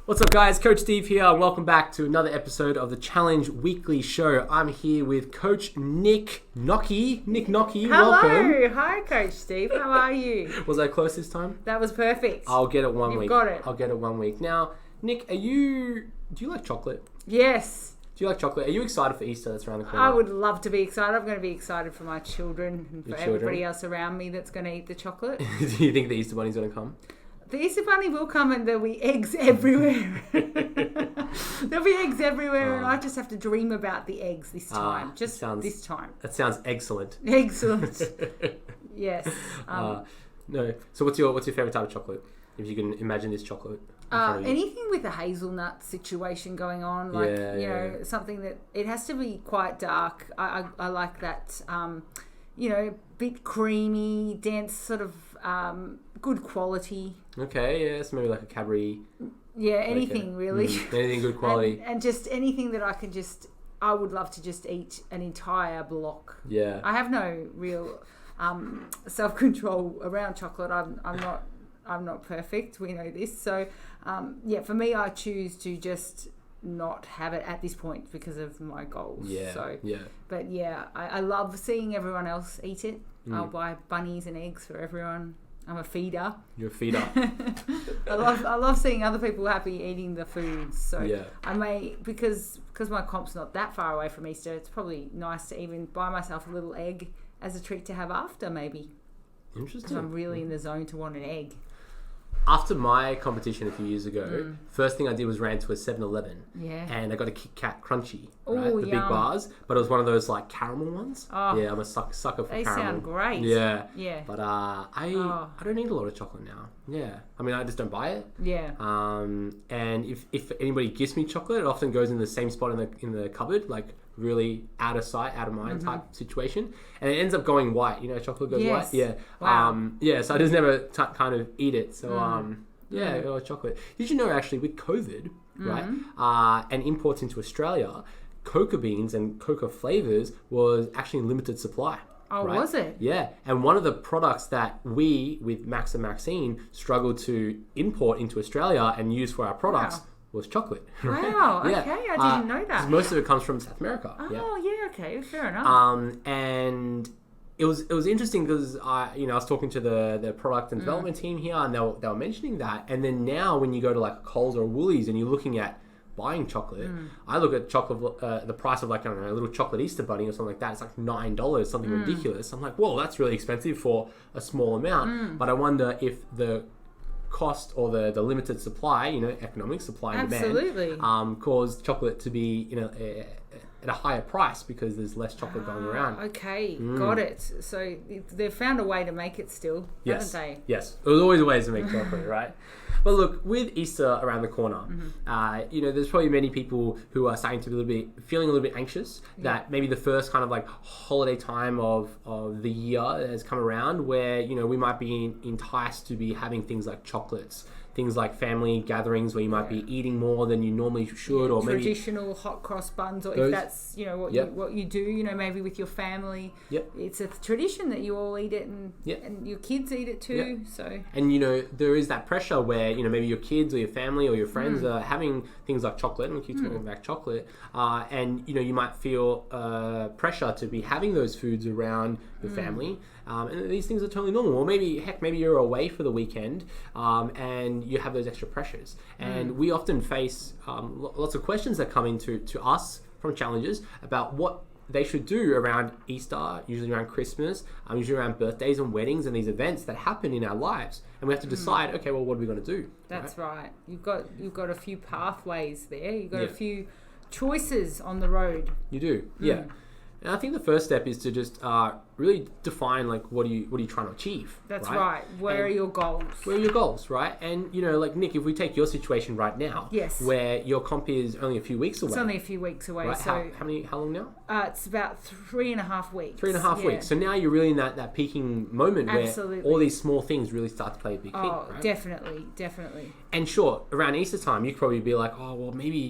What's up, guys? Coach Steve here. Welcome back to another episode of the Challenge Weekly Show. I'm here with Coach Nick Nocky. Nick Nocky, welcome. Hello. Hi, Coach Steve. How are you? Was I close this time? That was perfect. I'll get it one You've week. got it. I'll get it 1 week. Now, Nick, do you like chocolate? Yes. Do you like chocolate? Are you excited for Easter that's around the corner? I would love to be excited. I'm going to be excited for my children and Your for children? everybody else around me that's going to eat the chocolate. Do you think the Easter Bunny's going to come? The Easter Bunny will come and there'll be eggs everywhere. There'll be eggs everywhere and I just have to dream about the eggs this time. This time. That sounds excellent. Excellent. Yes. No. So what's your favorite type of chocolate? If you can imagine this chocolate. Anything with a hazelnut situation going on, like something that it has to be quite dark. I like that, bit creamy, dense, sort of good quality. Okay, yeah, so maybe like a Cadbury. Yeah, anything really. Anything good quality. and just anything that I would love to just eat an entire block. Yeah. I have no real self-control around chocolate. I'm not perfect. We know this. So, for me, I choose to just not have it at this point because of my goals. Yeah. So, yeah. But yeah, I love seeing everyone else eat it. I'll buy bunnies and eggs for everyone. I'm a feeder. You're a feeder. I love seeing other people happy eating the foods. So Yeah. I may, because my comp's not that far away from Easter, it's probably nice to even buy myself a little egg as a treat to have after, maybe. Interesting. Because I'm really in the zone to want an egg. After my competition a few years ago, first thing I did was ran to a 7-Eleven. Yeah. And I got a Kit Kat Crunchy. Ooh, right? The big yum. bars. But it was one of those like caramel ones. Oh. Yeah, I'm a sucker for They caramel. sound great. Yeah. Yeah. But I don't eat a lot of chocolate now. Yeah. I mean, I just don't buy it. Yeah. And if anybody gives me chocolate, it often goes in the same spot in the cupboard, like really out of sight, out of mind type situation, and it ends up going white. You know, chocolate goes white. Yeah. Wow. So I just never kind of eat it. So chocolate. Did you know actually with COVID, right, and imports into Australia, cocoa beans and cocoa flavors was actually in limited supply. Oh, right? was it? Yeah. And one of the products that we, with Max and Maxine, struggled to import into Australia and use for our products was chocolate. Right? Wow. Yeah. Okay, I didn't know that. Most of it comes from South America. Oh, yeah. Okay, fair enough. And it was interesting because I was talking to the product and development team here, and they were mentioning that. And then now, when you go to like Coles or Woolies and you're looking at buying chocolate, I look at chocolate, the price of like, I don't know, a little chocolate Easter bunny or something like that. It's like $9, something ridiculous. I'm like, whoa, that's really expensive for a small amount. But I wonder if the cost or the limited supply, economic supply and demand, caused chocolate to be, at a higher price because there's less chocolate going around. Okay, got it. So they've found a way to make it still, haven't they? Yes. There's always ways to make chocolate, right? But look, with Easter around the corner, there's probably many people who are starting to be feeling a little bit anxious that maybe the first kind of like holiday time of the year has come around where, we might be enticed to be having things like chocolates, things like family gatherings where you might be eating more than you normally should, or maybe traditional hot cross buns, or if that's what you do, maybe with your family. Yep. It's a tradition that you all eat it, and your kids eat it too. Yep. So there is that pressure where maybe your kids or your family or your friends are having things like chocolate, and we keep talking about chocolate, and you might feel pressure to be having those foods around your family, and these things are totally normal. Or maybe you're away for the weekend, and you have those extra pressures. And we often face lots of questions that come into us from challengers about what they should do around Easter, usually around Christmas, usually around birthdays and weddings and these events that happen in our lives. And we have to decide, okay, well, what are we going to do? That's right. You've got a few pathways there. You've got a few choices on the road. You do, yeah. And I think the first step is to just really define like what are you trying to achieve. That's right. Where are your goals? Where are your goals, right? And like Nick, if we take your situation right now, where your comp is only a few weeks away. It's only a few weeks away. Right? So how long now? It's about 3.5 weeks. 3.5 weeks. So now you're really in that peaking moment where all these small things really start to play a big thing. Oh, right? definitely. And sure, around Easter time, you could probably be like, oh well, maybe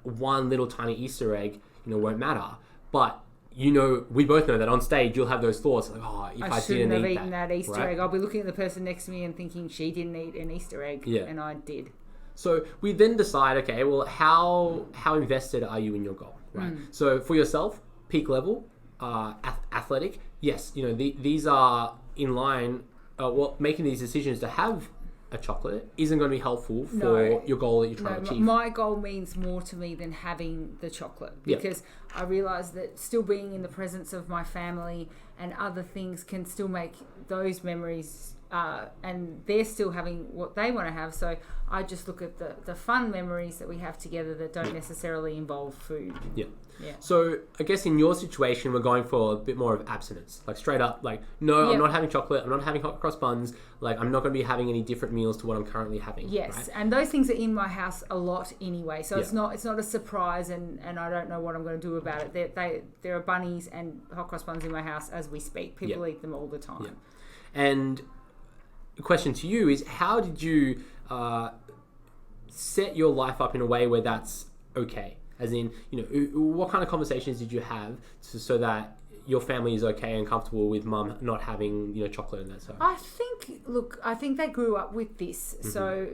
one little tiny Easter egg, won't matter, but we both know that on stage you'll have those thoughts like, oh, if I shouldn't didn't have eat eaten that Easter right? egg. I'll be looking at the person next to me and thinking she didn't eat an Easter egg, and I did. So we then decide, okay, well, how invested are you in your goal, right? So for yourself, peak level, athletic, yes, these are in line. Making these decisions to have a chocolate isn't going to be helpful for your goal that you're trying to achieve. My goal means more to me than having the chocolate, because I realise that still being in the presence of my family and other things can still make those memories, and they're still having what they want to have. So I just look at the fun memories that we have together that don't necessarily involve food. Yeah. So I guess in your situation, we're going for a bit more of abstinence, like straight up, like, no, I'm not having chocolate. I'm not having hot cross buns. Like, I'm not going to be having any different meals to what I'm currently having. Yes. Right? And those things are in my house a lot anyway. So it's not a surprise, and I don't know what I'm going to do about it. There are bunnies and hot cross buns in my house as we speak. People eat them all the time. Yeah. And the question to you is, how did you set your life up in a way where that's okay? As in, what kind of conversations did you have so that your family is okay and comfortable with mum not having, chocolate and that stuff? I think they grew up with this. So,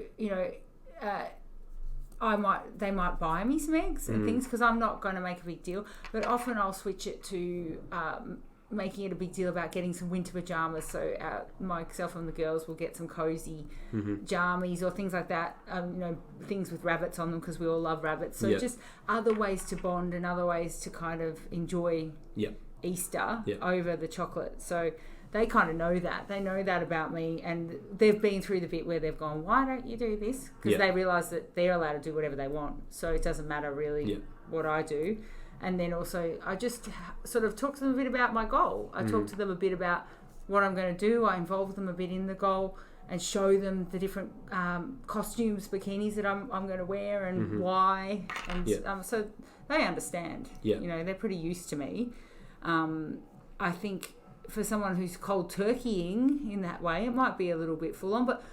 they might buy me some eggs and things, because I'm not going to make a big deal. But often I'll switch it to making it a big deal about getting some winter pajamas. So myself and the girls will get some cozy jammies or things like that. Things with rabbits on them, because we all love rabbits. So just other ways to bond and other ways to kind of enjoy Easter over the chocolate. So they kind of know that. They know that about me, and they've been through the bit where they've gone, why don't you do this? Because they realise that they're allowed to do whatever they want. So it doesn't matter really what I do. And then also I just sort of talk to them a bit about my goal. I talk to them a bit about what I'm going to do. I involve them a bit in the goal and show them the different costumes, bikinis that I'm going to wear and why. And so they understand. They're pretty used to me. I think for someone who's cold turkeying in that way, it might be a little bit full on. But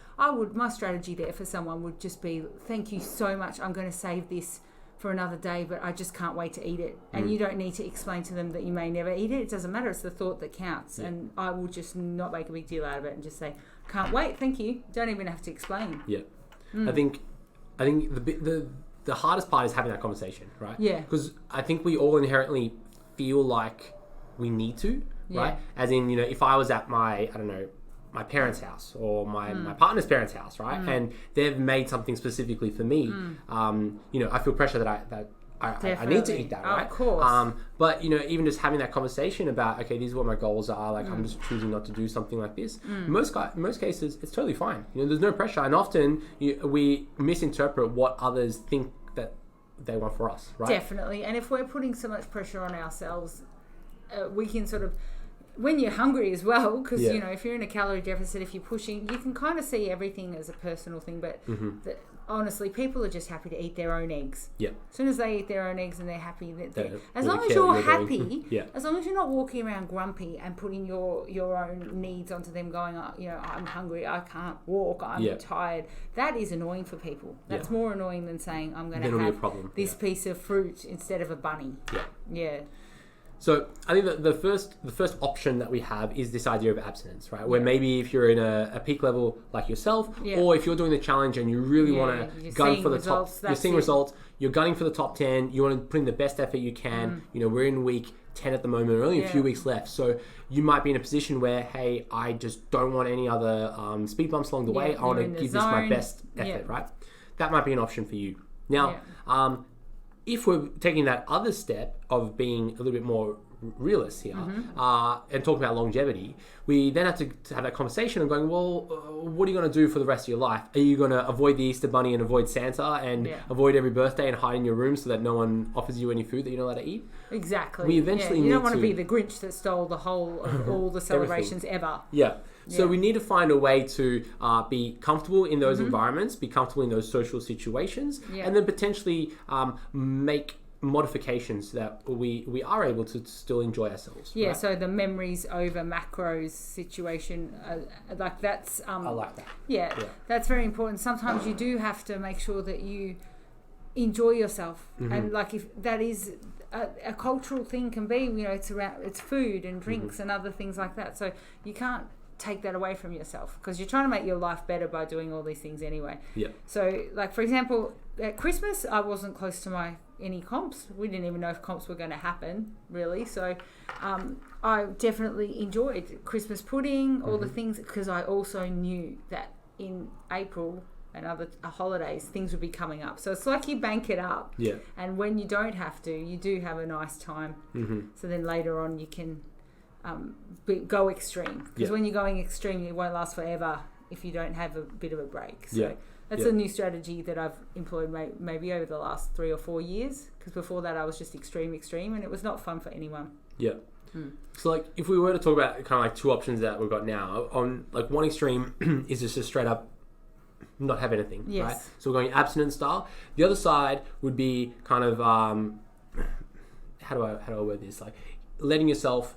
my strategy there for someone would just be, thank you so much. I'm going to save this for another day, but I just can't wait to eat it. And you don't need to explain to them that you may never eat it. It doesn't matter. It's the thought that counts. And I will just not make a big deal out of it and just say, can't wait, thank you. Don't even have to explain. I think the hardest part is having that conversation, right? Because I think we all inherently feel like we need to, right? As in, if I was at my parents' house or my partner's parents' house, right? And they've made something specifically for me. I feel pressure that I need to eat that, right? Of course. But even just having that conversation about, okay, these are what my goals are. Like, I'm just choosing not to do something like this. Most cases, it's totally fine. There's no pressure, and often we misinterpret what others think that they want for us, right? Definitely. And if we're putting so much pressure on ourselves, we can sort of, when you're hungry as well, because if you're in a calorie deficit, if you're pushing, you can kind of see everything as a personal thing. But honestly, people are just happy to eat their own eggs. As soon as they eat their own eggs and they're happy, as long as you're happy, as long as you're not walking around grumpy and putting your own needs onto them, going, I'm hungry, I can't walk, I'm tired. That is annoying for people. That's more annoying than saying, I'm going to have this piece of fruit instead of a bunny. So I think that the first option that we have is this idea of abstinence, right? Where maybe if you're in a peak level like yourself, or if you're doing the challenge and you really want to gun for the top, you're seeing results, you're gunning for the top 10, you want to put in the best effort you can. We're in week 10 at the moment, only a few weeks left. So you might be in a position where, hey, I just don't want any other speed bumps along the way. I want to give this my best effort, right? That might be an option for you. Now, if we're taking that other step of being a little bit more realist here and talking about longevity, we then have to have that conversation and going, well, what are you going to do for the rest of your life? Are you going to avoid the Easter Bunny and avoid Santa and avoid every birthday and hide in your room so that no one offers you any food that you're not allowed to eat? Exactly. We eventually you don't want to be the Grinch that stole the whole of all the celebrations ever. So we need to find a way to be comfortable in those environments, be comfortable in those social situations, and then potentially make modifications so that we are able to still enjoy ourselves. Right? So the memories over macros situation, like that's... I like that. That's very important. Sometimes you do have to make sure that you enjoy yourself. And like if that is... A cultural thing can be, it's around, it's food and drinks and other things like that. So you can't take that away from yourself, because you're trying to make your life better by doing all these things anyway. Yeah. So, like, for example, at Christmas, I wasn't close to any comps. We didn't even know if comps were going to happen, really. So I definitely enjoyed Christmas pudding, all the things, because I also knew that in April and other holidays, things would be coming up. So it's like you bank it up. Yeah. And when you don't have to, you do have a nice time. So then later on you can go extreme. Because when you're going extreme, it won't last forever if you don't have a bit of a break. So that's a new strategy that I've employed maybe over the last 3 or 4 years. Because before that I was just extreme, and it was not fun for anyone. Yeah. So, like, if we were to talk about kind of like two options that we've got now, on like one extreme is just a straight up not have anything, right? So we're going abstinence style. The other side would be kind of how do I word this? Like letting yourself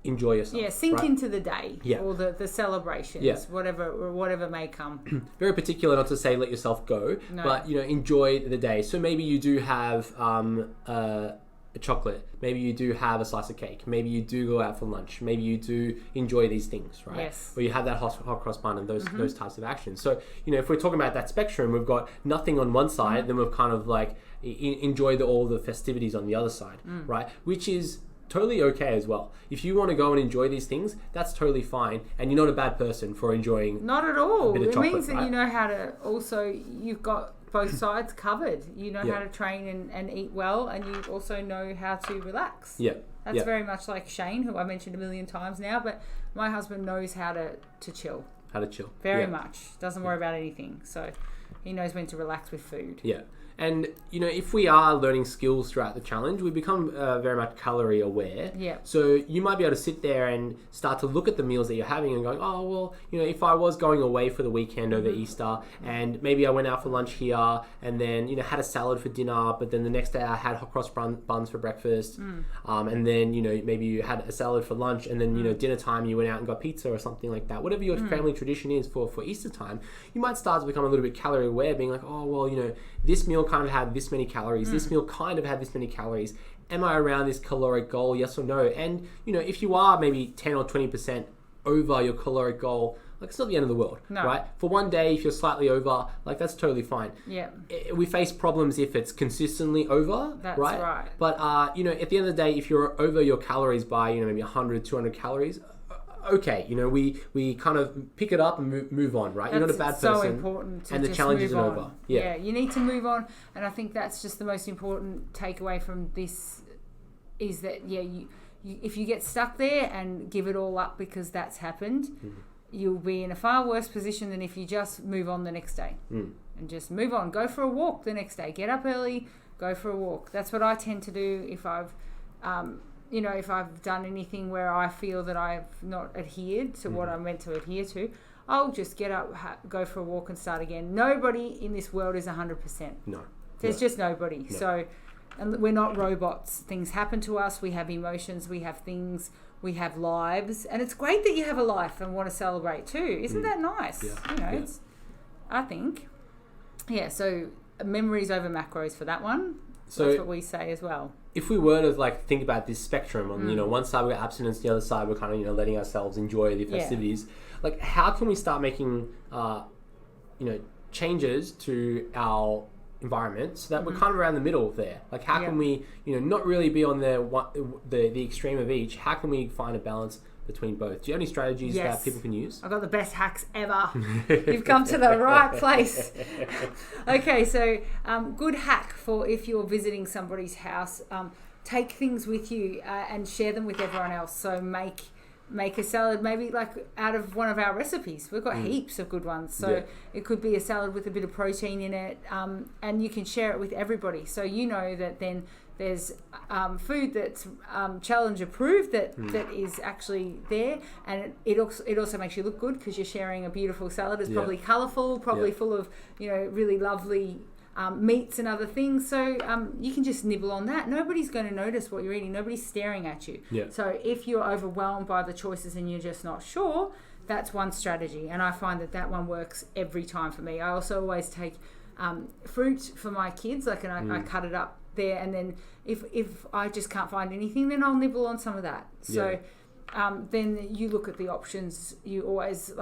enjoy yourself. Sink into the day or the celebrations, whatever may come. Very particular, not to say let yourself go, but enjoy the day. So maybe you do have a chocolate, maybe you do have a slice of cake, maybe you do go out for lunch, maybe you do enjoy these things, right? Yes. Or you have that hot cross bun and those types of actions. So if we're talking about that spectrum, we've got nothing on one side, then we've kind of like enjoy all the festivities on the other side, right? Which is totally okay as well. If you want to go and enjoy these things, that's totally fine, and you're not a bad person for enjoying. Not at all. A bit of it chocolate, means that right? you know how to. Also, you've got both sides covered. You know how to train and eat well, and you also know how to relax. Yeah. That's very much like Shane, who I mentioned a million times now, but my husband knows how to chill. How to chill. Very much. Doesn't worry about anything. So he knows when to relax with food. Yeah. And, if we are learning skills throughout the challenge, we become very much calorie aware. Yeah. So you might be able to sit there and start to look at the meals that you're having and going, oh, well, if I was going away for the weekend over Easter and maybe I went out for lunch here and then, had a salad for dinner, but then the next day I had hot cross buns for breakfast. And then, maybe you had a salad for lunch and then, dinner time you went out and got pizza or something like that. Whatever your family tradition is for Easter time, you might start to become a little bit calorie aware, being like, oh, well, this meal kind of had this many calories. This meal kind of had this many calories. Am I around this caloric goal? Yes or no? And, if you are maybe 10 or 20% over your caloric goal, like, it's not the end of the world, right? For one day, if you're slightly over, like, that's totally fine. Yeah. We face problems if it's consistently over, that's right. But, at the end of the day, if you're over your calories by, maybe 100, 200 calories, okay, we kind of pick it up and move on, right? You're not a bad person. So important to and the just challenge move isn't on. over. Yeah, you need to move on, and I think that's just the most important takeaway from this is that you if you get stuck there and give it all up because that's happened, you'll be in a far worse position than if you just move on the next day and just move on. Go for a walk the next day. Get up early, go for a walk. That's what I tend to do if I've if I've done anything where I feel that I've not adhered to what I'm meant to adhere to, I'll just get up, go for a walk and start again. Nobody in this world is 100%. No. There's just nobody. No. So and we're not robots. Things happen to us. We have emotions. We have things. We have lives. And it's great that you have a life and want to celebrate too. Isn't that nice? Yeah. It's, I think. Yeah, so memories over macros for that one. So that's what we say as well. If we were to think about this spectrum on one side we've got abstinence, the other side we're kind of letting ourselves enjoy the festivities. Like, how can we start making changes to our environment so that we're kind of around the middle there? Like, how can we not really be on the extreme of each? How can we find a balance between both? Do you have any strategies that people can use? I've got the best hacks ever. You've come to the right place. Okay, so good hack for if you're visiting somebody's house. Take things with you and share them with everyone else. So make a salad, maybe like out of one of our recipes. We've got heaps of good ones. So it could be a salad with a bit of protein in it, and you can share it with everybody. So that then there's food that's challenge approved that is actually there, and it also makes you look good because you're sharing a beautiful salad. It's probably colourful, probably full of really lovely meats and other things. So you can just nibble on that. Nobody's going to notice what you're eating. Nobody's staring at you. So if you're overwhelmed by the choices and you're just not sure, that's one strategy, and I find that one works every time for me. I also always take fruit for my kids, I cut it up there, and then if I just can't find anything, then I'll nibble on some of that. So then you look at the options. You always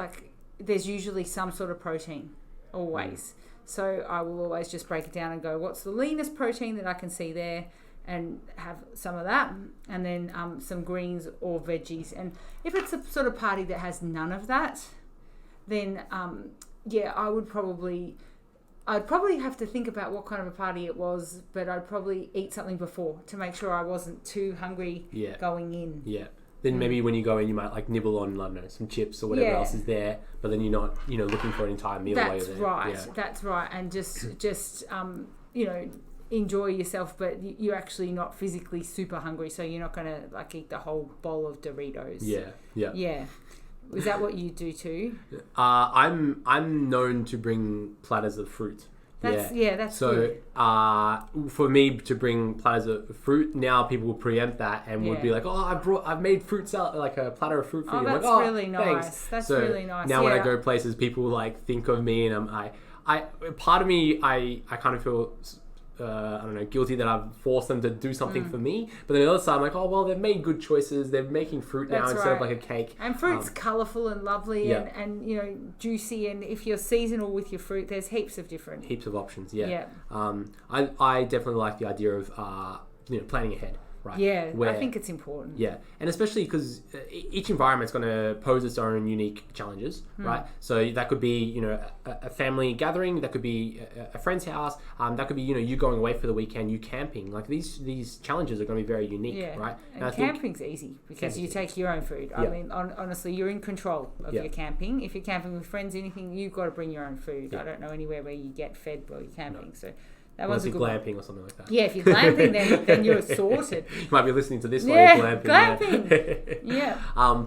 there's usually some sort of protein, always. So I will always just break it down and go, what's the leanest protein that I can see there, and have some of that, and then some greens or veggies. And if it's a sort of party that has none of that, then I'd probably have to think about what kind of a party it was, but I'd probably eat something before to make sure I wasn't too hungry going in. Yeah. Then maybe when you go in, you might nibble on, I don't know, some chips or whatever else is there, but then you're not, looking for an entire meal while you're there. Right. Yeah. That's right. And just enjoy yourself, but you're actually not physically super hungry, so you're not going to eat the whole bowl of Doritos. Yeah. Is that what you do too? I'm known to bring platters of fruit. That's so good. For me to bring platters of fruit, now people will preempt that and would be like, I've made fruit salad, like a platter of fruit for you. That's really nice. Thanks. That's really nice. Now when I go places, people think of me, and I part of me I kind of feel I don't know, guilty that I've forced them to do something for me. But then the other side, I'm like, oh, well, they've made good choices. They're making fruit now instead of like a cake. And fruit's colourful and lovely and juicy. And if you're seasonal with your fruit, there's heaps of options. Yeah. I definitely like the idea of, planning ahead. Right. Yeah, I think it's important. Yeah, and especially because each environment's going to pose its own unique challenges, right? So that could be, a family gathering, that could be a friend's house, that could be, you going away for the weekend, you camping. Like these challenges are going to be very unique, right? And camping's easy because you take your own food. I mean, honestly, you're in control of your camping. If you're camping with friends, anything, you've got to bring your own food. I don't know anywhere where you get fed while you're camping, so... Unless you're glamping or something like that. Yeah, if you're glamping, then you're sorted. You might be listening to this while you're glamping. Yeah.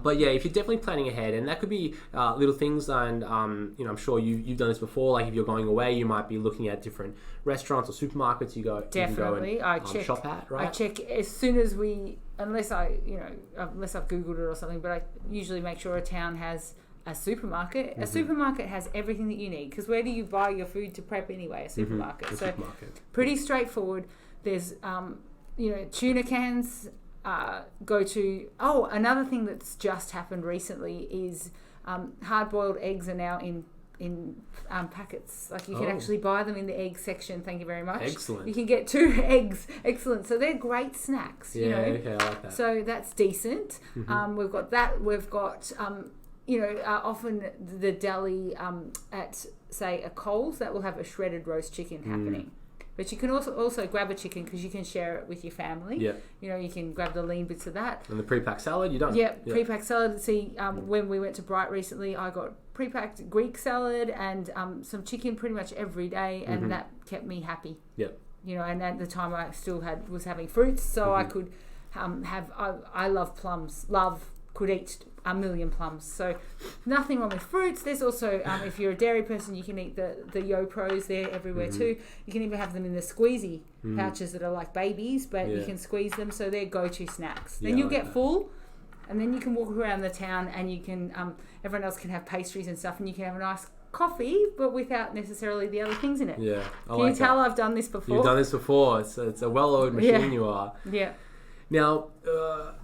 But yeah, if you're definitely planning ahead, and that could be little things, and I'm sure you've done this before. Like if you're going away, you might be looking at different restaurants or supermarkets. You can go and shop at, right? I check as soon as unless I've Googled it or something, but I usually make sure a town has a supermarket. Mm-hmm. A supermarket has everything that you need, because where do you buy your food to prep anyway? A supermarket. Mm-hmm. Supermarket. Pretty straightforward. There's tuna cans. Go to another thing that's just happened recently is hard-boiled eggs are now in packets. Like you can actually buy them in the egg section. Thank you very much. Excellent. You can get 2 eggs. Excellent. So they're great snacks. Yeah. Okay, I like that. So that's decent. Mm-hmm. We've got that. We've got often the deli at, say, a Coles, that will have a shredded roast chicken happening. But you can also grab a chicken because you can share it with your family. Yeah. You can grab the lean bits of that. And the pre-packed salad, you don't? Yeah, pre-packed salad. See, when we went to Bright recently, I got pre-packed Greek salad and some chicken pretty much every day, and that kept me happy. Yep. And at the time I still was having fruits, so I could I love plums. Could eat a million plums. So nothing wrong with fruits. There's also, if you're a dairy person, you can eat the Yo-Pros. They're everywhere too. You can even have them in the squeezy pouches that are like babies, but you can squeeze them. So they're go-to snacks. Then you'll get full, and then you can walk around the town, and you can, everyone else can have pastries and stuff, and you can have a nice coffee, but without necessarily the other things in it. Yeah. Can you tell I've done this before? You've done this before. It's a well-oiled machine you are. Yeah. Now,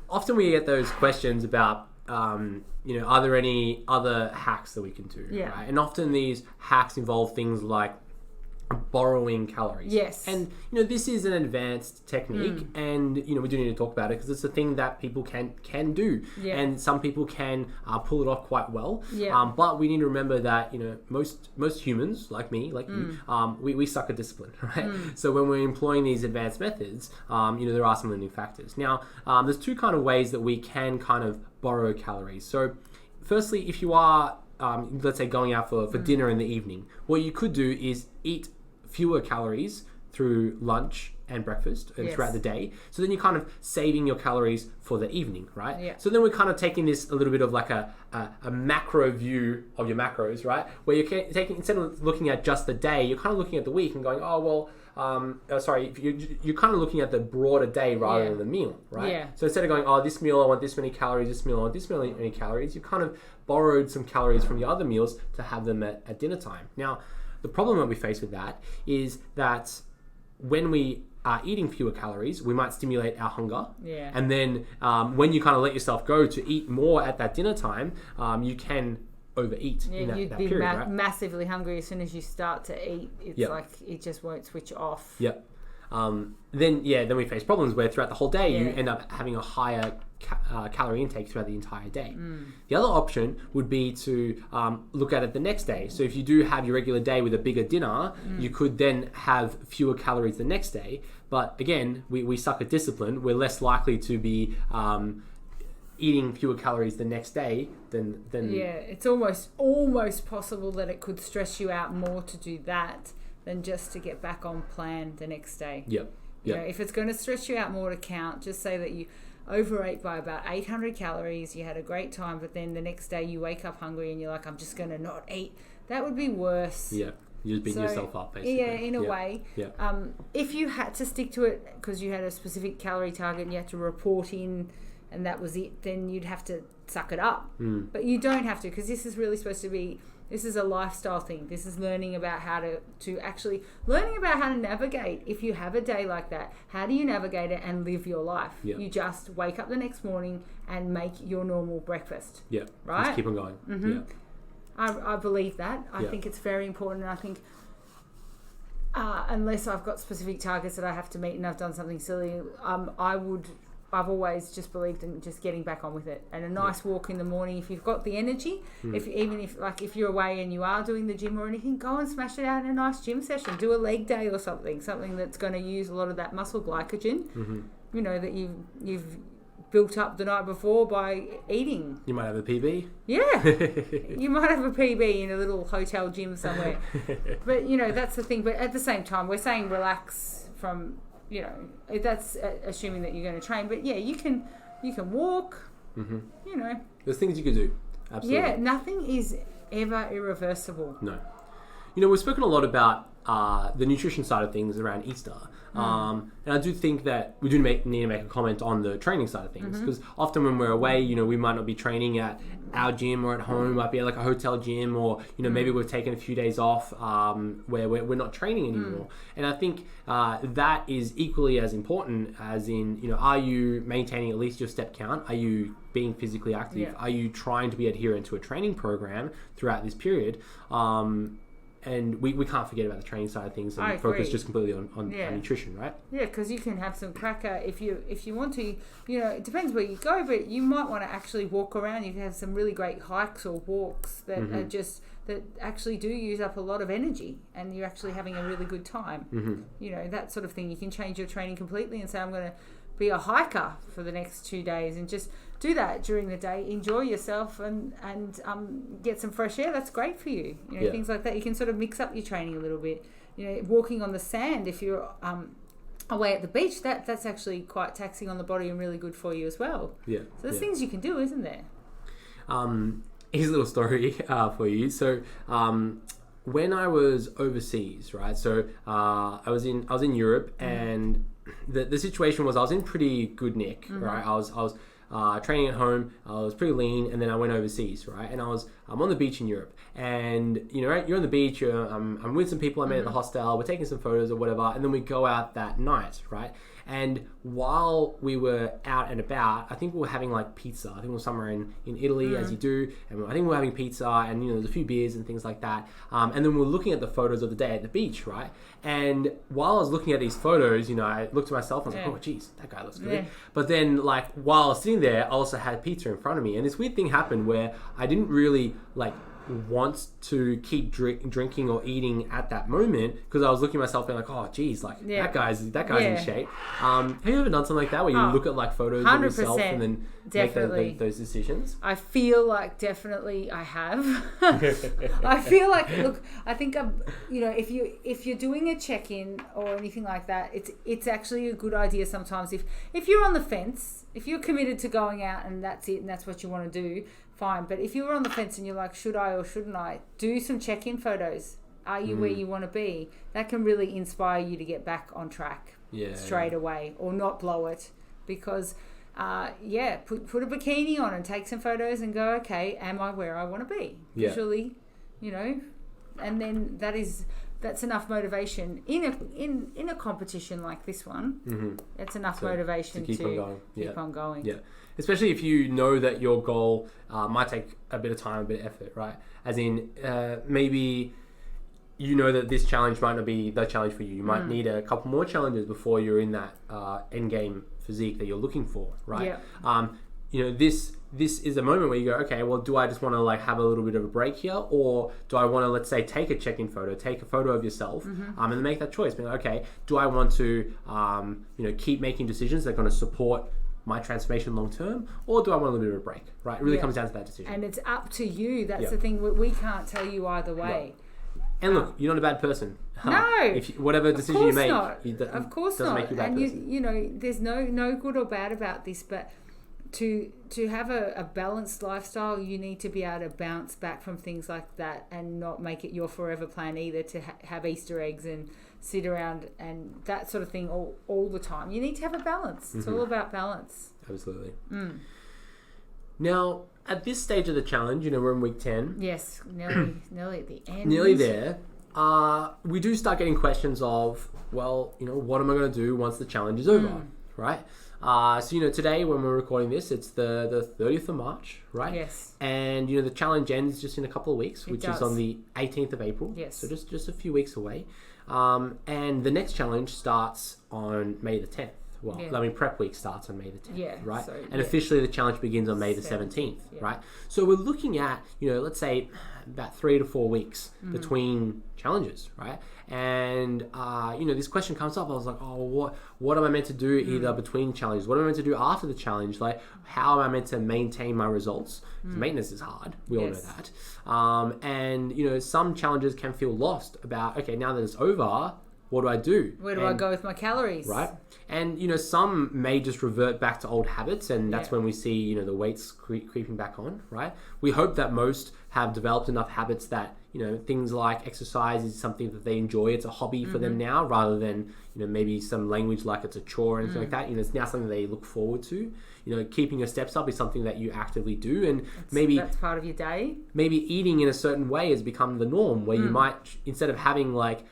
often we get those questions about, are there any other hacks that we can do? Yeah. Right? And often these hacks involve things like borrowing calories. Yes. And, this is an advanced technique, and, we do need to talk about it because it's a thing that people can do. Yeah. And some people can pull it off quite well. Yeah. But we need to remember that, most humans, like me, like you, we suck at discipline, right? So when we're employing these advanced methods, there are some limiting factors. Now, there's 2 kind of ways that we can kind of borrow calories. So firstly, if you are, let's say, going out for dinner in the evening, what you could do is eat fewer calories through lunch and breakfast throughout the day. So then you're kind of saving your calories for the evening, right? Yeah. So then we're kind of taking this a little bit of like a macro view of your macros, right? Where you're taking, instead of looking at just the day, you're kind of looking at the week and going, you're kind of looking at the broader day rather than the meal, right? Yeah. So instead of going, this meal I want this many calories, this meal I want this many calories, you kind of borrowed some calories from the other meals to have them at dinner time. Now, the problem that we face with that is that when we are eating fewer calories, we might stimulate our hunger. Yeah. And then when you kind of let yourself go to eat more at that dinner time, you can overeat in that period, right? Massively hungry as soon as you start to eat. It's like it just won't switch off. Yep. Then we face problems where throughout the whole day you end up having a higher calorie intake throughout the entire day. The other option would be to look at it the next day. So if you do have your regular day with a bigger dinner, you could then have fewer calories the next day. But again, we suck at discipline. We're less likely to be eating fewer calories the next day than it's almost possible that it could stress you out more to do that than just to get back on plan the next day. You know, if it's going to stress you out more to count, just say that you overate by about 800 calories, you had a great time, but then the next day you wake up hungry and you're like, I'm just going to not eat. That would be worse. You're just beating yourself up, basically. Yeah, in a way. If you had to stick to it because you had a specific calorie target and you had to report in and that was it, then you'd have to suck it up. But you don't have to, because this is really supposed to be, this is a lifestyle thing. This is learning about how learning about how to navigate. If you have a day like that, how do you navigate it and live your life? You just wake up the next morning and make your normal breakfast. Right? Just keep on going. I believe that. I think it's very important, and I think unless I've got specific targets that I have to meet and I've done something silly, I've always just believed in just getting back on with it, and a nice walk in the morning if you've got the energy. If you're away and you are doing the gym or anything, go and smash it out in a nice gym session. Do a leg day or something that's going to use a lot of that muscle glycogen. You know, that you've built up the night before by eating. You might have a PB. Yeah, you might have a PB in a little hotel gym somewhere. But you know, that's the thing. But at the same time, we're saying relax from. You know, that's assuming that you're going to train. But yeah, you can walk. You know, there's things you can do. Absolutely. Yeah, nothing is ever irreversible. No. You know, we've spoken a lot about the nutrition side of things around Easter. And I do think that we do need to make a comment on the training side of things, because often when we're away, you know, we might not be training at our gym or at home, might be at like a hotel gym, or you know, maybe we've taken a few days off where we're not training anymore. And I think that is equally as important as in, you know, are you maintaining at least your step count? Are you being physically active? Are you trying to be adherent to a training program throughout this period? And we can't forget about the training side of things and focus just completely on nutrition, right? Yeah, because you can have some cracker if you want to. You know, it depends where you go, but you might want to actually walk around. You can have some really great hikes or walks that are just that actually do use up a lot of energy, and you're actually having a really good time. You know, that sort of thing. You can change your training completely and say, I'm going to be a hiker for the next 2 days, and just do that during the day. Enjoy yourself and get some fresh air. That's great for you. You know, things like that. You can sort of mix up your training a little bit. You know, walking on the sand if you're away at the beach, that's actually quite taxing on the body and really good for you as well. So there's things you can do, isn't there? Here's a little story for you. So when I was overseas, right? So I was in Europe, and the situation was I was in pretty good nick, right? I was training at home. I was pretty lean, and then I went overseas, right? And I'm on the beach in Europe, and you know, right, you're on the beach. I'm with some people I met at the hostel. We're taking some photos or whatever, and then we go out that night, right? And while we were out and about, I think we were having like pizza. I think we were somewhere in Italy, as you do. And I think we were having pizza, and you know, there's a few beers and things like that. And then we were looking at the photos of the day at the beach, right? And while I was looking at these photos, you know, I looked at myself and I was like, oh, geez, that guy looks good. But then, like, while I was sitting there, I also had pizza in front of me. And this weird thing happened where I didn't really, like, want to keep drinking or eating at that moment, because I was looking at myself and like, oh geez, like that guy's in shape. Have you ever done something like that where you look at like photos of yourself and then make those decisions? I feel like definitely I have. I feel like, look, I think you know, if you're doing a check-in or anything like that, it's actually a good idea sometimes if you're on the fence, if you're committed to going out and that's it and that's what you want to do, fine. But if you were on the fence and you're like, should I or shouldn't I, do some check-in photos. Are you where you want to be? That can really inspire you to get back on track straight away, or not blow it. Because, put a bikini on and take some photos and go, okay, am I where I want to be? Visually, you know. And then that is that's enough motivation in a competition like this one. That's enough motivation to keep on going. Yeah, especially if you know that your goal might take a bit of time, a bit of effort, right? As in, maybe you know that this challenge might not be the challenge for you. You might need a couple more challenges before you're in that end game physique that you're looking for, right? Yeah. This is a moment where you go, okay, well, do I just want to like have a little bit of a break here, or do I want to, let's say, take a check-in photo, take a photo of yourself, and then make that choice? Being like, okay, do I want to, keep making decisions that are going to support my transformation long term, or do I want a little bit of a break? Right, it really comes down to that decision. And it's up to you. That's the thing. We can't tell you either way. Right. And look, you're not a bad person. No, whatever decision you make, of course not. Make you a bad person. There's no good or bad about this, but to have a balanced lifestyle, you need to be able to bounce back from things like that and not make it your forever plan either, to have Easter eggs and sit around and that sort of thing all the time. You need to have a balance. It's all about balance. Absolutely. Now, at this stage of the challenge, we're in week 10. Yes, nearly at the end. Nearly there. We do start getting questions of, well, what am I going to do once the challenge is over, right? So, today when we're recording this, it's the 30th of March, right? Yes. And, the challenge ends just in a couple of weeks, which is on the 18th of April. Yes. So just a few weeks away. And the next challenge starts on May the 10th. Well, prep week starts on May the 10th, right? So, and officially the challenge begins on May the 17th, right? So we're looking at, let's say about 3 to 4 weeks between challenges, right? And, this question comes up. I was like, oh, what am I meant to do either between challenges? What am I meant to do after the challenge? Like, how am I meant to maintain my results? Maintenance is hard. We all know that. And, some challenges can feel lost about, okay, now that it's over, what do I do? Where do I go with my calories? Right. And, some may just revert back to old habits, and that's when we see, the weights creeping back on, right? We hope that most have developed enough habits that, things like exercise is something that they enjoy. It's a hobby for them now, rather than, maybe some language like it's a chore or anything like that. It's now something they look forward to. Keeping your steps up is something that you actively do, and maybe that's part of your day. Maybe eating in a certain way has become the norm, where you might, instead of having like,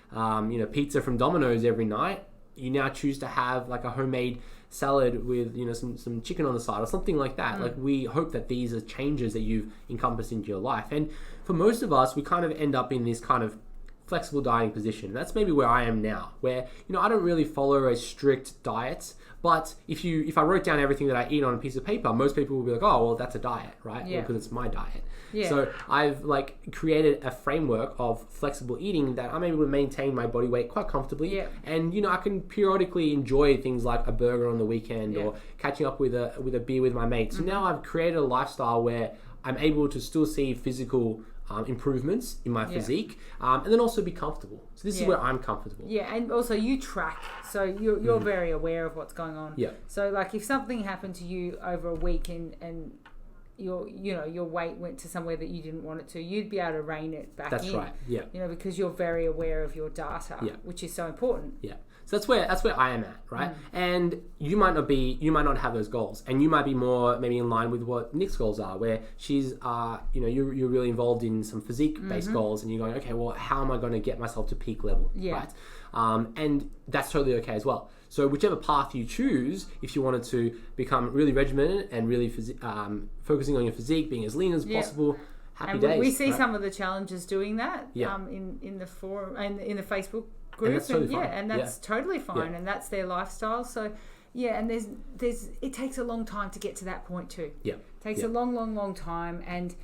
pizza from Domino's every night, you now choose to have like a homemade salad with, some chicken on the side or something like that. Like, we hope that these are changes that you've encompassed into your life. And for most of us, we kind of end up in this kind of flexible dieting position. That's maybe where I am now, where, I don't really follow a strict diet. But if I wrote down everything that I eat on a piece of paper, most people will be like, oh, well, that's a diet, right? Yeah. Because it's my diet. Yeah. So I've created a framework of flexible eating that I'm able to maintain my body weight quite comfortably. Yeah. And, I can periodically enjoy things like a burger on the weekend or catching up with a beer with my mates. So now I've created a lifestyle where I'm able to still see physical improvements in my physique, and then also be comfortable. So this is where I'm comfortable. Yeah, and also you track, so you're very aware of what's going on. Yeah. So like if something happened to you over a week and your weight went to somewhere that you didn't want it to, you'd be able to rein it back in. That's right. Yeah. Because you're very aware of your data, which is so important. Yeah. So that's where I am at, right? And you might not have those goals, and you might be more maybe in line with what Nick's goals are, where she's you're really involved in some physique based goals, and you're going, okay, well, how am I going to get myself to peak level, right? And that's totally okay as well. So whichever path you choose, if you wanted to become really regimented and really focusing on your physique, being as lean as possible. Happy days. We see some of the challenges doing that in the forum and in the Facebook group, and that's totally fine. And that's totally fine, and that's their lifestyle. So and there's it takes a long time to get to that point too. It takes a long time, and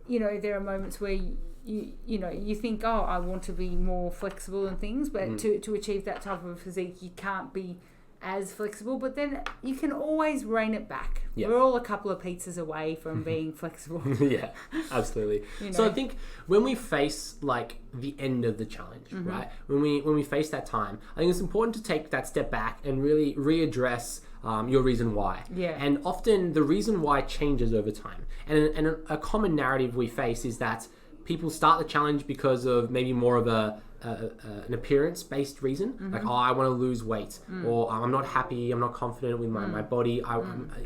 there are moments where you think, oh, I want to be more flexible and things, but to achieve that type of physique, you can't be as flexible, but then you can always rein it back. We're all a couple of pizzas away from being flexible. Yeah, absolutely. So I think when we face like the end of the challenge, right? When we face that time, I think it's important to take that step back and really readdress your reason why. And often the reason why changes over time. And a common narrative we face is that people start the challenge because of maybe more of a an appearance-based reason, like, oh, I want to lose weight, or I'm not happy, I'm not confident with my body.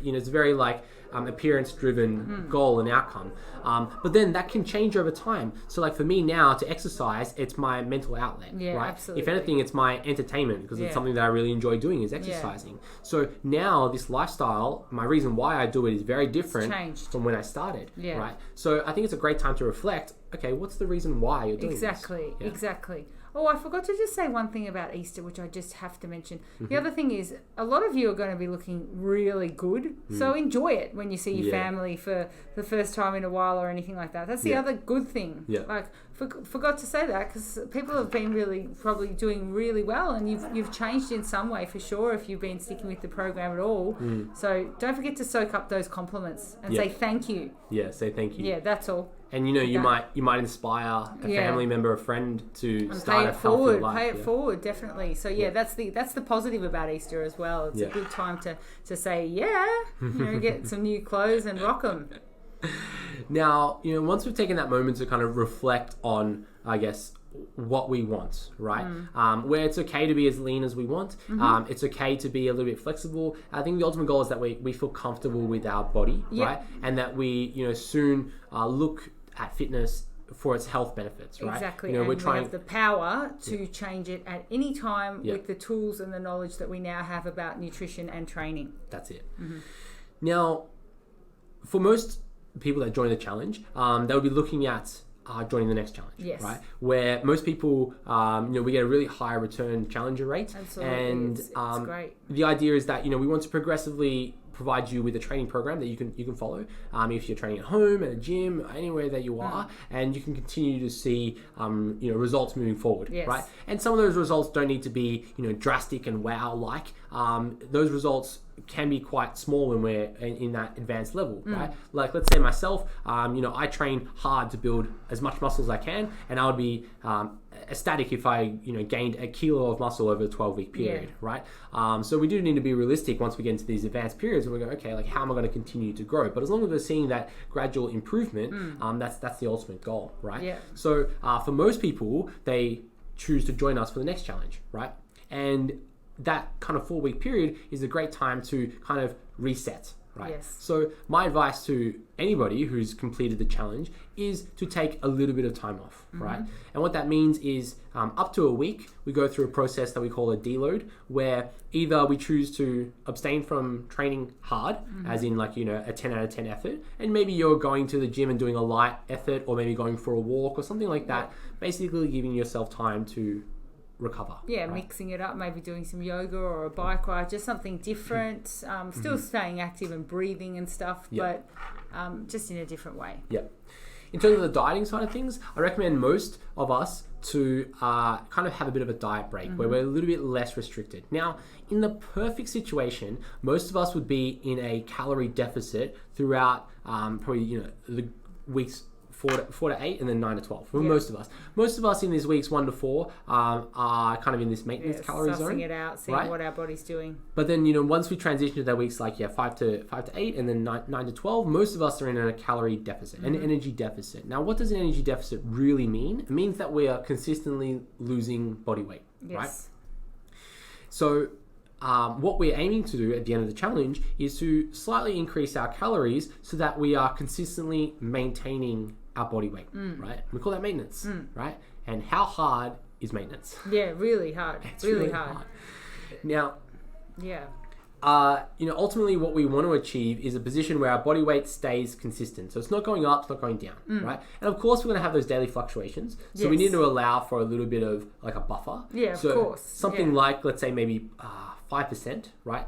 It's very like appearance-driven goal and outcome. But then that can change over time. So like for me now, to exercise, it's my mental outlet, right? Absolutely. If anything, it's my entertainment, because it's something that I really enjoy doing is exercising. So now this lifestyle, my reason why I do it is very different from when I started, right? So I think it's a great time to reflect, okay, what's the reason why you're doing this? Exactly. Oh, I forgot to just say one thing about Easter, which I just have to mention. The other thing is, a lot of you are going to be looking really good. So enjoy it when you see your family for the first time in a while or anything like that. That's the other good thing. Like, forgot to say that, because people have been really probably doing really well, and you've changed in some way for sure if you've been sticking with the program at all. So don't forget to soak up those compliments and say thank you. Yeah, say thank you. Yeah, that's all. And you might inspire a family member, a friend to start a healthy life. Pay it forward, definitely. So that's the positive about Easter as well. It's a good time to say get some new clothes and rock them. Now, once we've taken that moment to kind of reflect on, I guess, what we want, right? Where it's okay to be as lean as we want. It's okay to be a little bit flexible. I think the ultimate goal is that we feel comfortable with our body, right? And that we, soon look at fitness for its health benefits, right? Exactly. And we have the power to change it at any time with the tools and the knowledge that we now have about nutrition and training. That's it. Now, for most people that join the challenge, they'll be looking at joining the next challenge, right? Where most people, we get a really high return challenger rate. Absolutely. And it's great. The idea is that, we want to progressively provide you with a training program that you can follow. If you're training at home, at a gym, anywhere that you are, and you can continue to see, results moving forward, right? And some of those results don't need to be, drastic and wow-like. Those results can be quite small when we're in that advanced level, right? Like, let's say myself, I train hard to build as much muscle as I can, and I would be ecstatic if I, gained a kilo of muscle over a 12-week period, right? So we do need to be realistic once we get into these advanced periods, and we go, okay, like, how am I going to continue to grow? But as long as we're seeing that gradual improvement, that's the ultimate goal, right? Yeah. So for most people, they choose to join us for the next challenge, right? And that kind of 4-week period is a great time to kind of reset, right? Yes. So my advice to anybody who's completed the challenge is to take a little bit of time off, right? And what that means is up to a week, we go through a process that we call a deload, where either we choose to abstain from training hard, as in like, a 10 out of 10 effort, and maybe you're going to the gym and doing a light effort, or maybe going for a walk or something like that, basically giving yourself time to recover. Right? Mixing it up, maybe doing some yoga or a bike ride, just something different, still staying active and breathing and stuff, but just in a different way. In terms of the dieting side of things, I recommend most of us to kind of have a bit of a diet break where we're a little bit less restricted. Now, in the perfect situation, most of us would be in a calorie deficit throughout probably, the weeks 4 to 8 and then 9 to 12 for most of us in these weeks 1 to 4 are kind of in this maintenance calorie zone, sussing it out, seeing what our body's doing. But then once we transition to that weeks like 5 to 8 and then 9 to 12, most of us are in a calorie deficit, an energy deficit. Now, what does an energy deficit really mean? It means that we are consistently losing body weight, right? So what we're aiming to do at the end of the challenge is to slightly increase our calories so that we are consistently maintaining our body weight, right? We call that maintenance, right? And how hard is maintenance? Yeah, really hard. It's really hard. Now, ultimately what we want to achieve is a position where our body weight stays consistent. So it's not going up, it's not going down, right? And of course, we're going to have those daily fluctuations. So we need to allow for a little bit of like a buffer. Yeah, of course. Something like, let's say maybe 5%, right?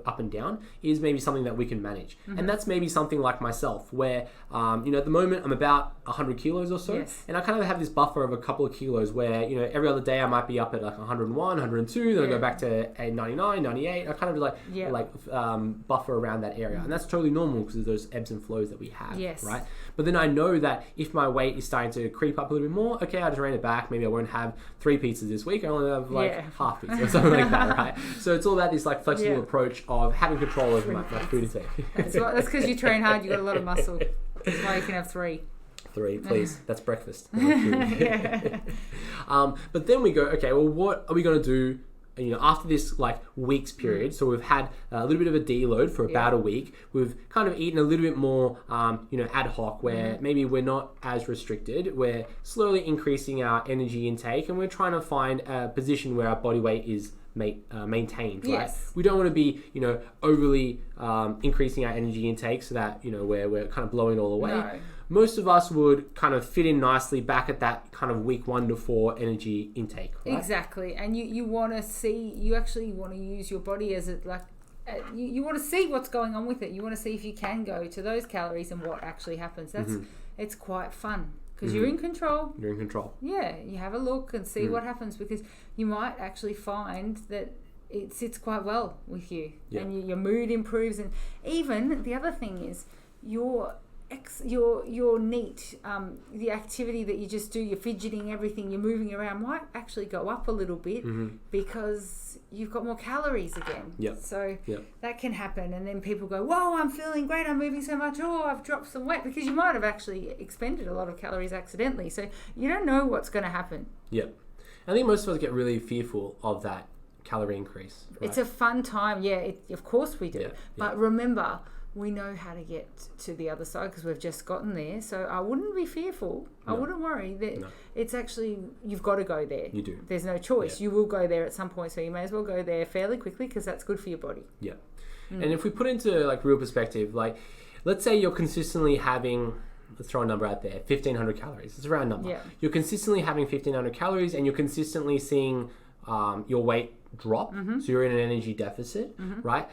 Up and down is maybe something that we can manage. And that's maybe something like myself where, at the moment I'm about 100 kilos or so. And I kind of have this buffer of a couple of kilos where, every other day I might be up at like 101, 102, then I go back to 99, 98. I kind of buffer around that area. And that's totally normal because of those ebbs and flows that we have, right? But then I know that if my weight is starting to creep up a little bit more, okay, I just rein it back. Maybe I won't have 3 pizzas this week. I only have half pizza or something like that, right? So it's all about this like flexible approach of having control over my food intake. That's because you train hard, you've got a lot of muscle. That's why you can have 3. 3, please. That's breakfast. But then we go, okay, well, what are we going to do? After this like weeks period, so we've had a little bit of a deload for about a week. We've kind of eaten a little bit more, ad hoc, where maybe we're not as restricted. We're slowly increasing our energy intake, and we're trying to find a position where our body weight is maintained. Right? Yes. We don't want to be, overly increasing our energy intake so that we're kind of blowing it all away. No. Most of us would kind of fit in nicely back at that kind of week 1 to 4 energy intake, right? Exactly. And you actually want to use your body as you want to see what's going on with it. You want to see if you can go to those calories and what actually happens. It's quite fun because you're in control. You're in control. Yeah, you have a look and see what happens, because you might actually find that it sits quite well with you, and your mood improves. And even the other thing is your neat, the activity that you just do, you're fidgeting, everything, you're moving around, might actually go up a little bit because you've got more calories again. So that can happen. And then people go, whoa, I'm feeling great, I'm moving so much, I've dropped some weight, because you might have actually expended a lot of calories accidentally. So you don't know what's going to happen. I think most of us get really fearful of that calorie increase. Right? It's a fun time. Of course we do. But remember, we know how to get to the other side because we've just gotten there. So I wouldn't be fearful. No. I wouldn't worry. It's actually, you've got to go there. You do. There's no choice. You will go there at some point. So you may as well go there fairly quickly because that's good for your body. And if we put into like real perspective, like let's say you're consistently having, let's throw a number out there, 1,500 calories. It's a round number. You're consistently having 1,500 calories and you're consistently seeing your weight drop, so you're in an energy deficit, right?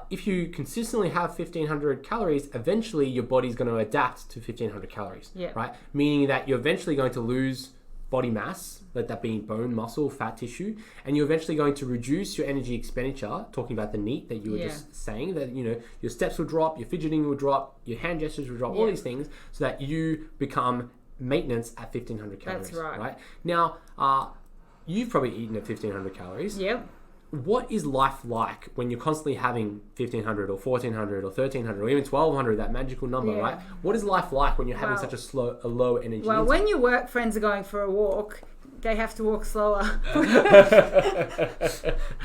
If you consistently have 1,500 calories, eventually your body's going to adapt to 1,500 calories, right? Meaning that you're eventually going to lose body mass, let that being bone, muscle, fat tissue, and you're eventually going to reduce your energy expenditure, talking about the NEAT that you were just saying, that your steps will drop, your fidgeting will drop, your hand gestures will drop, all these things, so that you become maintenance at 1,500 calories. That's right. Now, you've probably eaten at 1,500 calories. What is life like when you're constantly having 1,500 or 1,400 or 1,300 or even 1,200, that magical number, right? What is life like when you're having such a low energy? Well, when your work friends are going for a walk, they have to walk slower.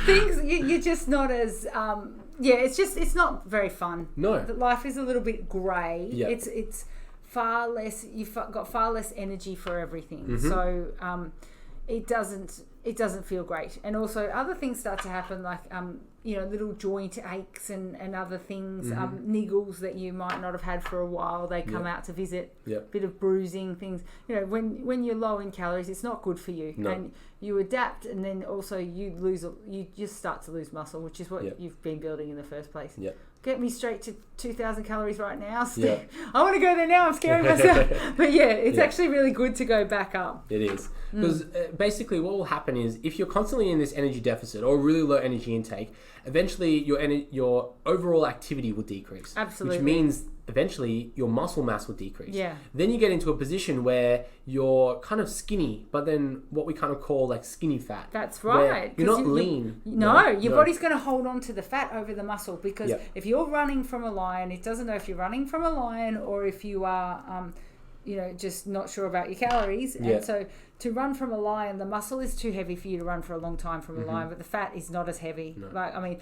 You're just not as... it's not very fun. No. Life is a little bit grey. It's far less... You've got far less energy for everything. So... It doesn't feel great. And also other things start to happen, like little joint aches and other things, niggles that you might not have had for a while, they come out to visit. Bit of bruising, things. When you're low in calories, it's not good for you. No. And you adapt, and then also you just start to lose muscle, which is what you've been building in the first place. Get me straight to 2,000 calories right now. I want to go there now. I'm scaring myself. But it's actually really good to go back up. It is. Because basically what will happen is if you're constantly in this energy deficit or really low energy intake, eventually your overall activity will decrease. Absolutely. Which means eventually your muscle mass will decrease. Then you get into a position where you're kind of skinny, but then what we kind of call like skinny fat. That's right. You're not lean. Your body's going to hold on to the fat over the muscle, because if you're running from a lion, it doesn't know if you're running from a lion or if you are just not sure about your calories. And so to run from a lion, the muscle is too heavy for you to run for a long time from a lion, but the fat is not as heavy. No.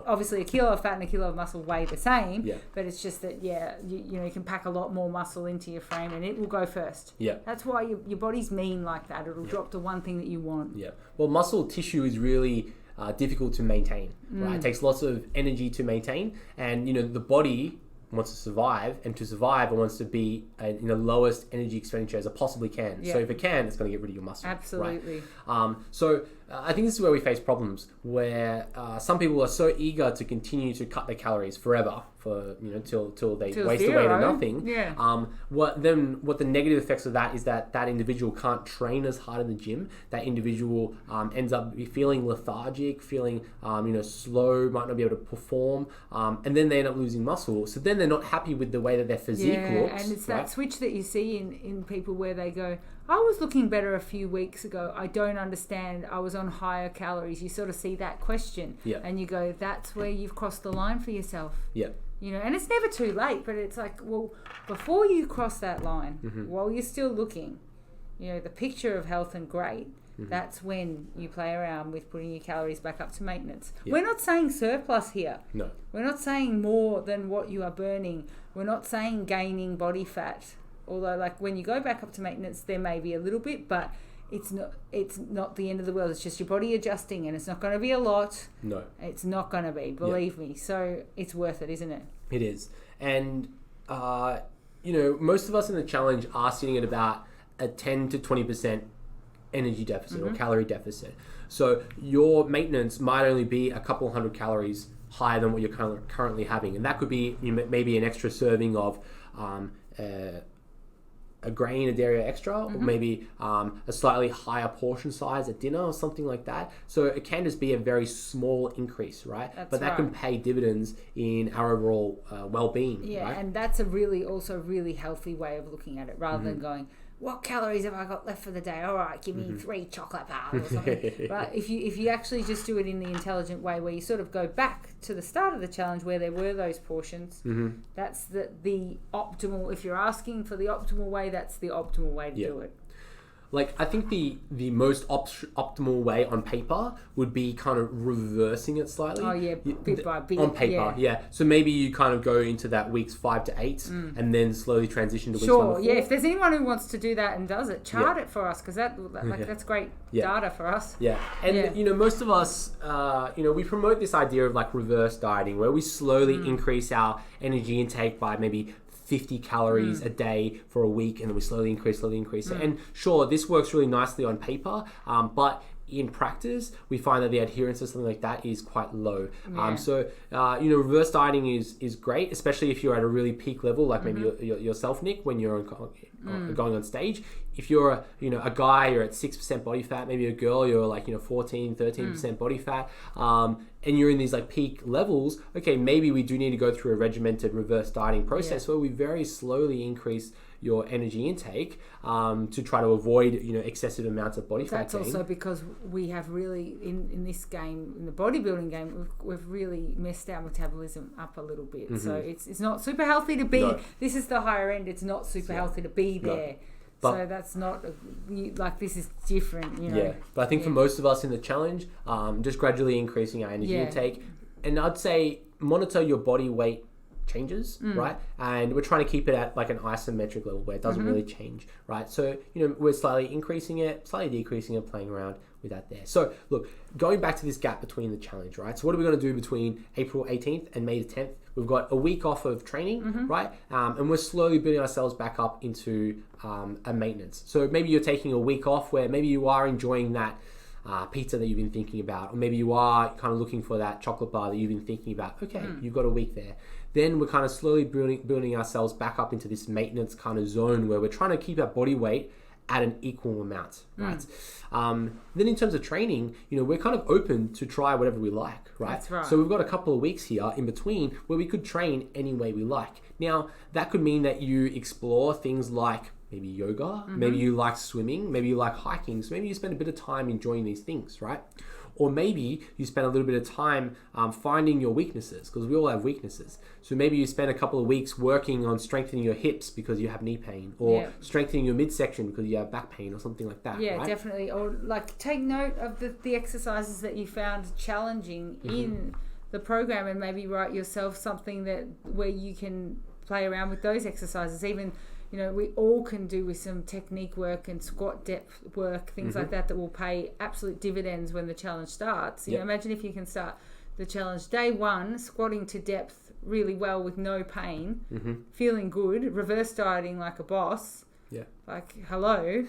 Obviously a kilo of fat and a kilo of muscle weigh the same, but it's just that, you can pack a lot more muscle into your frame and it will go first. That's why your body's mean like that. It'll drop to one thing that you want. Well, muscle tissue is really difficult to maintain, right? It takes lots of energy to maintain, and the body wants to survive, and to survive it wants to be in the lowest energy expenditure as it possibly can. So if it can, it's going to get rid of your muscle. Absolutely. Right? So I think this is where we face problems, where some people are so eager to continue to cut their calories forever, for till they waste away to nothing. What the negative effects of that is that individual can't train as hard in the gym. That individual ends up feeling lethargic, feeling slow, might not be able to perform, and then they end up losing muscle. So then they're not happy with the way that their physique looks. And it's that switch that you see in people where they go, I was looking better a few weeks ago. I don't understand. I was on higher calories. You sort of see that question, and you go, that's where you've crossed the line for yourself. You know, and it's never too late, but it's like, well, before you cross that line, while you're still looking, you know, the picture of health and great, that's when you play around with putting your calories back up to maintenance. Yeah. We're not saying surplus here. No. We're not saying more than what you are burning. We're not saying gaining body fat. Although, like, when you go back up to maintenance, there may be a little bit, but it's not the end of the world. It's just your body adjusting, and it's not going to be a lot. No. It's not going to be, believe me. So it's worth it, isn't it? It is. And, you know, most of us in the challenge are sitting at about a 10 to 20% energy deficit or calorie deficit. So your maintenance might only be a couple hundred calories higher than what you're currently having. And that could be, you know, maybe an extra serving of a grain, a dairy extra, or maybe a slightly higher portion size at dinner or something like that. So it can just be a very small increase, right? But that can pay dividends in our overall well-being. Yeah, right? And that's a really healthy way of looking at it, rather than going, what calories have I got left for the day? All right, give me 3 chocolate bars or something. Right? If you actually just do it in the intelligent way, where you sort of go back to the start of the challenge where there were those portions, that's the optimal. If you're asking for the optimal way, that's the optimal way to do it. Like, I think the most optimal way on paper would be kind of reversing it slightly. Oh, yeah, bit by bit. On paper, yeah. So maybe you kind of go into that weeks 5 to 8 and then slowly transition to weeks 1 to 4. Yeah. If there's anyone who wants to do that and does it, chart it for us, because that's great data for us. Yeah. And, you know, most of us, you know, we promote this idea of like reverse dieting, where we slowly increase our energy intake by maybe 50 calories a day for a week, and then we slowly increase it. And sure, this works really nicely on paper, but in practice, we find that the adherence to something like that is quite low. So, you know, reverse dieting is great, especially if you're at a really peak level, like maybe yourself, Nick, when you're going on stage. If you're a guy, you're at 6% body fat, maybe a girl, you're like, 14, 13% body fat, and you're in these like peak levels, okay, maybe we do need to go through a regimented reverse dieting process where we very slowly increase your energy intake to try to avoid excessive amounts of body fat gain. That's also because we have really in this game, in the bodybuilding game, we've really messed our metabolism up a little bit. So it's not super healthy to be. No. This is the higher end. It's not super healthy to be there. But, so that's not like, this is different, Yeah, but I think for most of us in the challenge, just gradually increasing our energy intake, and I'd say monitor your body weight changes, right? And we're trying to keep it at like an isometric level where it doesn't really change, right? So, we're slightly increasing it, slightly decreasing it, playing around with that there. So look, going back to this gap between the challenge, right? So what are we going to do between April 18th and May the 10th? We've got a week off of training, right? And we're slowly building ourselves back up into a maintenance. So maybe you're taking a week off where maybe you are enjoying that pizza that you've been thinking about, or maybe you are kind of looking for that chocolate bar that you've been thinking about. Okay, you've got a week there. Then we're kind of slowly building ourselves back up into this maintenance kind of zone where we're trying to keep our body weight at an equal amount, right? Then in terms of training, we're kind of open to try whatever we like, right? That's right. So we've got a couple of weeks here in between where we could train any way we like. Now, that could mean that you explore things like maybe yoga, maybe you like swimming, maybe you like hiking, so maybe you spend a bit of time enjoying these things, right? Or maybe you spend a little bit of time finding your weaknesses, because we all have weaknesses. So maybe you spend a couple of weeks working on strengthening your hips because you have knee pain, or strengthening your midsection because you have back pain, or something like that. Yeah, right? Definitely. Or like take note of the exercises that you found challenging in the program, and maybe write yourself something where you can play around with those exercises. Even we all can do with some technique work and squat depth work, things like that will pay absolute dividends when the challenge starts. Imagine if you can start the challenge day one, squatting to depth really well with no pain, feeling good, reverse dieting like a boss. Yeah. Like, hello.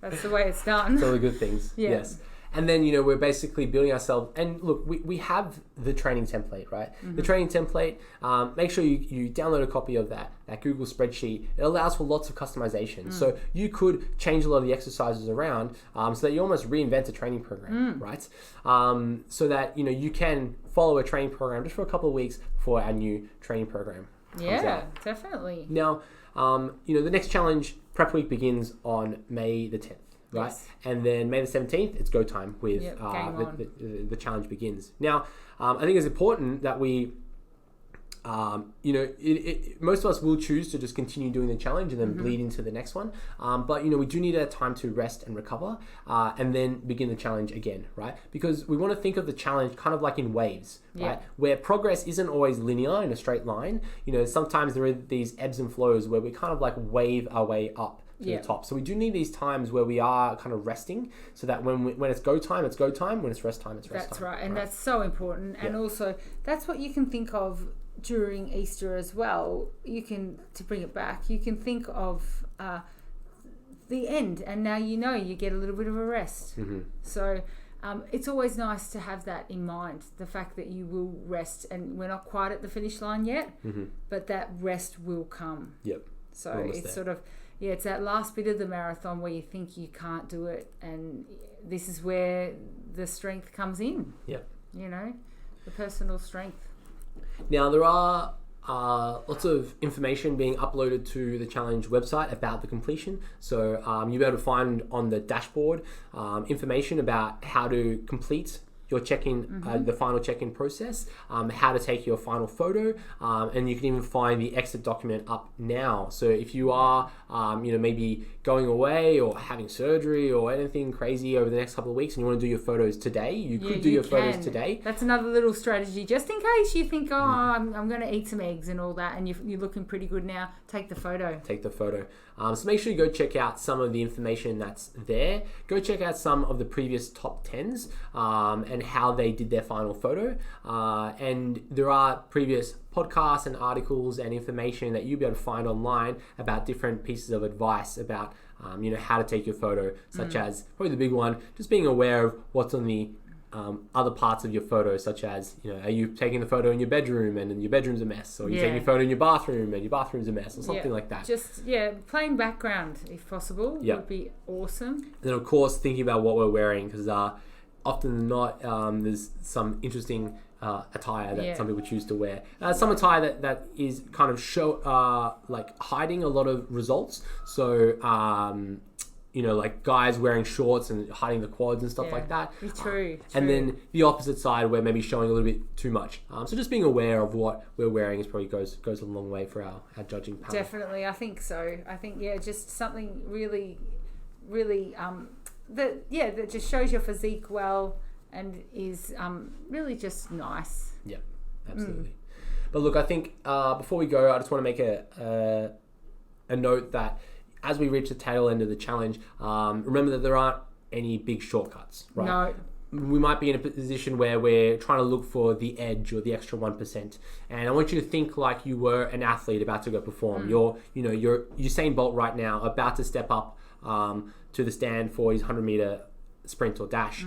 That's the way it's done. It's all the good things. Yeah. Yes. And then, we're basically building ourselves. And look, we have the training template, right? The training template, make sure you download a copy of that Google spreadsheet. It allows for lots of customization. So you could change a lot of the exercises around so that you almost reinvent a training program, right? So that, you can follow a training program just for a couple of weeks before our new training program comes out. Definitely. Now, the next challenge, prep week, begins on May the 10th. Right, yes. And then May the 17th, it's go time with the challenge begins. Now, I think it's important that we most of us will choose to just continue doing the challenge and then bleed into the next one. But we do need a time to rest and recover, and then begin the challenge again, right? Because we want to think of the challenge kind of like in waves, right? Where progress isn't always linear in a straight line. Sometimes there are these ebbs and flows where we kind of like wave our way up to the top. So we do need these times where we are kind of resting, so that when it's go time, it's go time. When it's rest time, it's rest time. That's right, and that's so important. And also, that's what you can think of during Easter as well. To bring it back, you can think of the end, and now you get a little bit of a rest. So it's always nice to have that in mind, the fact that you will rest, and we're not quite at the finish line yet, but that rest will come. So it's there. Sort of, it's that last bit of the marathon where you think you can't do it, and this is where the strength comes in. The personal strength. Now, there are lots of information being uploaded to the challenge website about the completion. So you'll be able to find on the dashboard information about how to complete your check-in, the final check-in process, how to take your final photo, and you can even find the exit document up now. So if you are, maybe going away or having surgery or anything crazy over the next couple of weeks, and you want to do your photos today, you could do your photos today. That's another little strategy, just in case you think, I'm going to eat some eggs and all that, and you're looking pretty good now. Take the photo. So make sure you go check out some of the information that's there. Go check out some of the previous top 10s and how they did their final photo. And there are previous podcasts and articles and information that you'll be able to find online about different pieces of advice about how to take your photo, such as probably the big one, just being aware of what's on the other parts of your photo, such as are you taking the photo in your bedroom and your bedroom's a mess, or you're taking a photo in your bathroom and your bathroom's a mess, or something like that. Just plain background if possible would be awesome. And then of course thinking about what we're wearing, because often than not there's some interesting attire that some people choose to wear. Some attire that is kind of like hiding a lot of results. So like guys wearing shorts and hiding the quads and stuff like that. True. And then the opposite side where maybe showing a little bit too much. So just being aware of what we're wearing is probably goes a long way for our judging panel. Definitely, I think so. I think just something really, really that just shows your physique well and is really just nice. Yeah, absolutely. But look, I think before we go, I just want to make a note that as we reach the tail end of the challenge, remember that there aren't any big shortcuts, right? No. We might be in a position where we're trying to look for the edge or the extra 1%. And I want you to think like you were an athlete about to go perform. You're Usain Bolt right now, about to step up to the stand for his 100-meter sprint or dash.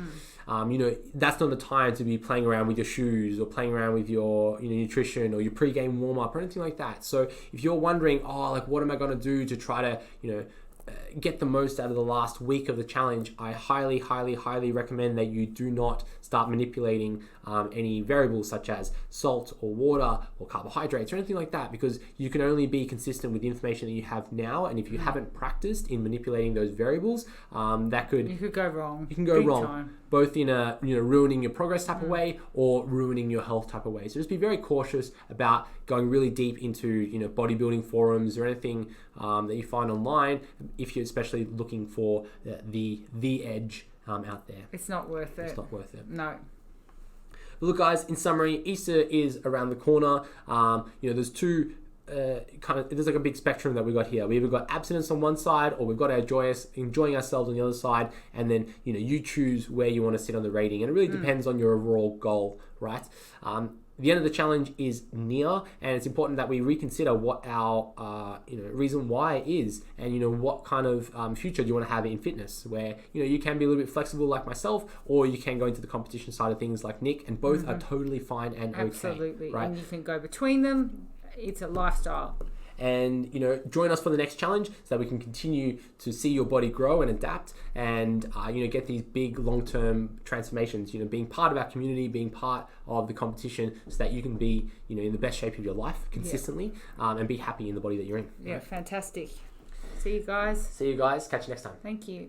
That's not the time to be playing around with your shoes or playing around with your nutrition or your pre-game warm-up or anything like that. So if you're wondering, what am I going to do to try to get the most out of the last week of the challenge, I highly, highly, highly recommend that you do not start manipulating any variables such as salt or water or carbohydrates or anything like that, because you can only be consistent with the information that you have now. And if you haven't practiced in manipulating those variables, you could go wrong. You can go wrong, time. Both in a ruining your progress type of way or ruining your health type of way. So just be very cautious about going really deep into bodybuilding forums or anything that you find online, if you're especially looking for the edge out there. It's not worth it. It's not worth it. No. But look, guys, in summary, Easter is around the corner. There's two there's like a big spectrum that we got here. We either got abstinence on one side, or we've got our enjoying ourselves on the other side, and then you choose where you want to sit on the rating, and it really depends on your overall goal, right? The end of the challenge is near, and it's important that we reconsider what our reason why is, and what kind of future do you want to have in fitness, where you can be a little bit flexible like myself, or you can go into the competition side of things like Nick, and both are totally fine and absolutely, okay, right? And you can go between them. It's a lifestyle. And join us for the next challenge so that we can continue to see your body grow and adapt, and get these big long-term transformations, being part of our community, being part of the competition, so that you can be in the best shape of your life consistently, and be happy in the body that you're in. Yeah, right? Fantastic. See you guys. Catch you next time. Thank you.